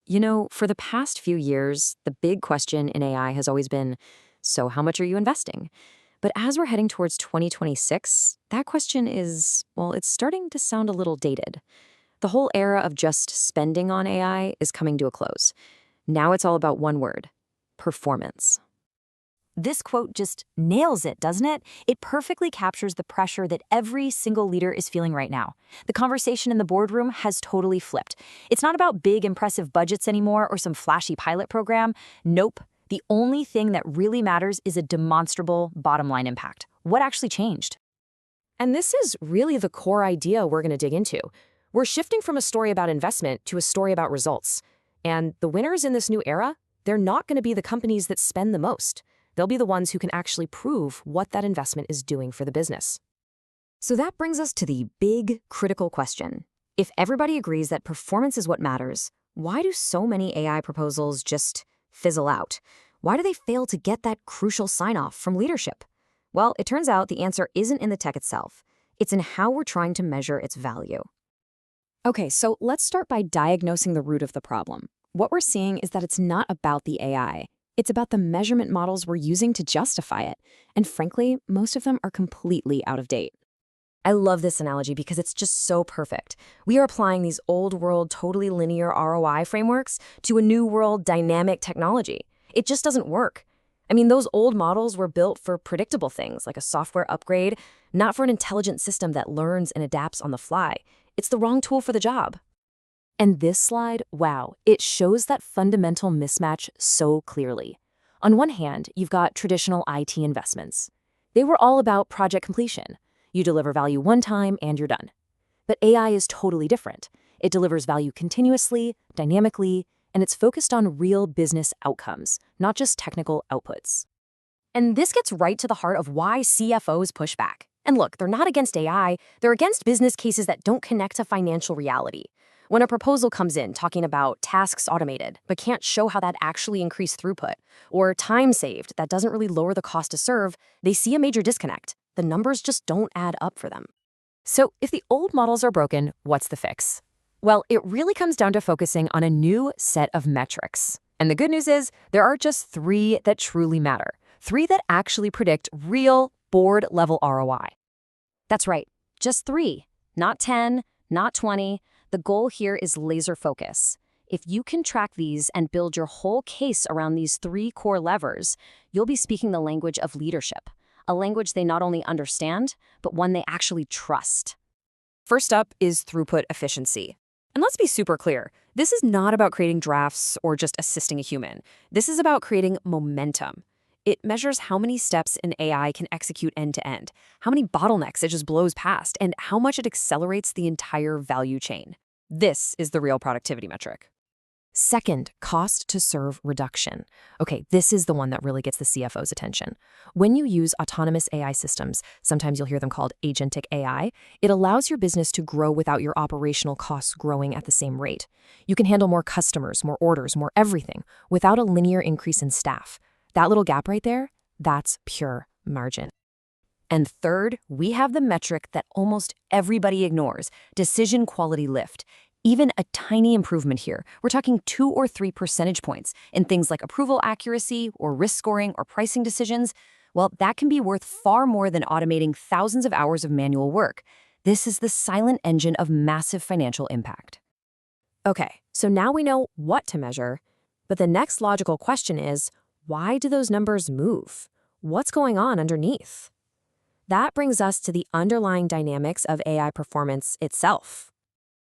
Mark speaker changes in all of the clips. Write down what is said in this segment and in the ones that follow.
Speaker 1: For the past few years, the big question in AI has always been, so how much are you investing? But as we're heading towards 2026, that question is, well, it's starting to sound a little dated. The whole era of just spending on AI is coming to a close. Now it's all about one word: performance.
Speaker 2: This quote just nails it, doesn't it? It perfectly captures the pressure that every single leader is feeling right now. The conversation in the boardroom has totally flipped. It's not about big, impressive budgets anymore or some flashy pilot program. Nope. The only thing that really matters is a demonstrable bottom line impact. What actually changed?
Speaker 3: And this is really the core idea we're going to dig into. We're shifting from a story about investment to a story about results. And the winners in this new era, they're not going to be the companies that spend the most. They'll be the ones who can actually prove what that investment is doing for the business.
Speaker 1: So that brings us to the big, critical question. If everybody agrees that performance is what matters, why do so many AI proposals just fizzle out? Why do they fail to get that crucial sign-off from leadership? Well, it turns out the answer isn't in the tech itself. It's in how we're trying to measure its value. Okay, so let's start by diagnosing the root of the problem. What we're seeing is that it's not about the AI. It's about the measurement models we're using to justify it. And frankly, most of them are completely out of date. I love this analogy because it's just so perfect. We are applying these old-world, totally linear ROI frameworks to a new-world dynamic technology. It just doesn't work. I mean, those old models were built for predictable things like a software upgrade, not for an intelligent system that learns and adapts on the fly. It's the wrong tool for the job. And this slide, wow, it shows that fundamental mismatch so clearly. On one hand, you've got traditional IT investments. They were all about project completion. You deliver value one time and you're done. But AI is totally different. It delivers value continuously, dynamically, and it's focused on real business outcomes, not just technical outputs. And this gets right to the heart of why CFOs push back. And look, they're not against AI, they're against business cases that don't connect to financial reality. When a proposal comes in talking about tasks automated, but can't show how that actually increased throughput, or time saved that doesn't really lower the cost to serve, they see a major disconnect. The numbers just don't add up for them. So if the old models are broken, what's the fix? Well, it really comes down to focusing on a new set of metrics. And the good news is, there are just 3 that truly matter. 3 that actually predict real board-level ROI. That's right, just 3, not 10, not 20. The goal here is laser focus. If you can track these and build your whole case around these 3 core levers, you'll be speaking the language of leadership, a language they not only understand, but one they actually trust.
Speaker 3: First up is throughput efficiency. And let's be super clear, this is not about creating drafts or just assisting a human. This is about creating momentum. It measures how many steps an AI can execute end-to-end, how many bottlenecks it just blows past, and how much it accelerates the entire value chain. This is the real productivity metric. Second, cost to serve reduction. Okay, this is the one that really gets the CFO's attention. When you use autonomous AI systems, sometimes you'll hear them called agentic AI, it allows your business to grow without your operational costs growing at the same rate. You can handle more customers, more orders, more everything, without a linear increase in staff. That little gap right there, that's pure margin. And third, we have the metric that almost everybody ignores: decision quality lift. Even a tiny improvement here, we're talking 2 or 3 percentage points in things like approval accuracy or risk scoring or pricing decisions, well, that can be worth far more than automating thousands of hours of manual work. This is the silent engine of massive financial impact. Okay, so now we know what to measure, but the next logical question is, why do those numbers move? What's going on underneath? That brings us to the underlying dynamics of AI performance itself.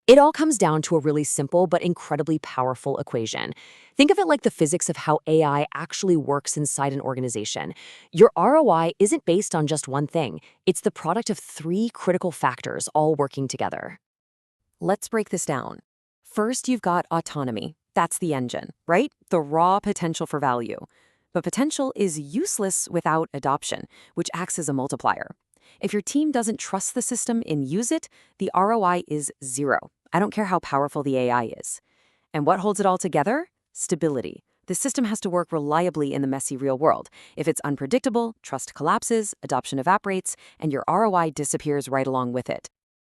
Speaker 3: It all comes down to a really simple but incredibly powerful equation. Think of it like the physics of how AI actually works inside an organization. Your ROI isn't based on just one thing. It's the product of 3 critical factors all working together. Let's break this down. First, you've got autonomy. That's the engine, right? The raw potential for value. But potential is useless without adoption, which acts as a multiplier. If your team doesn't trust the system and use it, the ROI is 0. I don't care how powerful the AI is. And what holds it all together? Stability. The system has to work reliably in the messy real world. If it's unpredictable, trust collapses, adoption evaporates, and your ROI disappears right along with it.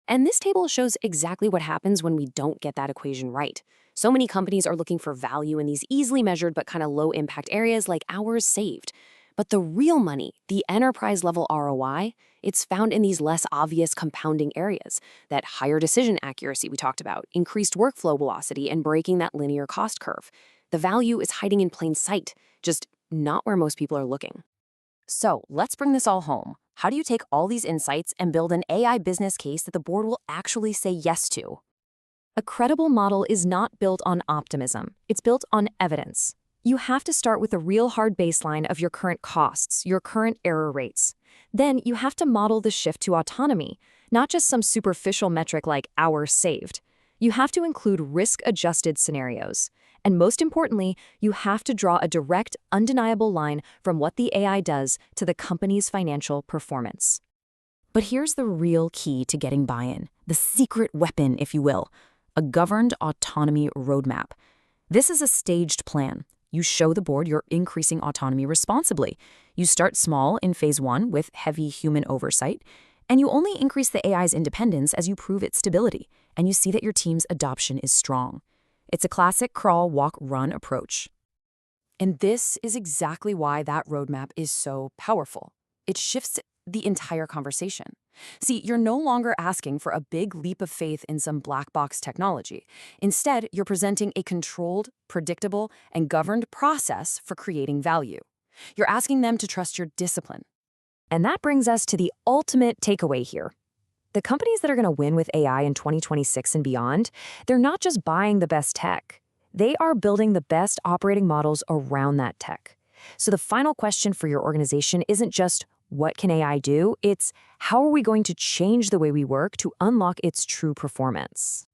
Speaker 3: And this table shows exactly what happens when we don't get that equation right. So many companies are looking for value in these easily measured but kind of low impact areas like hours saved. But the real money, the enterprise level ROI, it's found in these less obvious compounding areas. That higher decision accuracy we talked about, increased workflow velocity, and breaking that linear cost curve. The value is hiding in plain sight, just not where most people are looking. So let's bring this all home. How do you take all these insights and build an AI business case that the board will actually say yes to?
Speaker 1: A credible model is not built on optimism. It's built on evidence. You have to start with a real hard baseline of your current costs, your current error rates. Then you have to model the shift to autonomy, not just some superficial metric like hours saved. You have to include risk-adjusted scenarios. And most importantly, you have to draw a direct, undeniable line from what the AI does to the company's financial performance. But here's the real key to getting buy-in, the secret weapon, if you will, a governed autonomy roadmap. This is a staged plan. You show the board you're increasing autonomy responsibly. You start small in phase 1 with heavy human oversight, and you only increase the AI's independence as you prove its stability, and you see that your team's adoption is strong. It's a classic crawl, walk, run approach.
Speaker 3: And this is exactly why that roadmap is so powerful. It shifts the entire conversation. See, you're no longer asking for a big leap of faith in some black box technology. Instead, you're presenting a controlled, predictable, and governed process for creating value. You're asking them to trust your discipline.
Speaker 1: And that brings us to the ultimate takeaway here. The companies that are going to win with AI in 2026 and beyond, they're not just buying the best tech. They are building the best operating models around that tech. So the final question for your organization isn't just, what can AI do? It's, how are we going to change the way we work to unlock its true performance?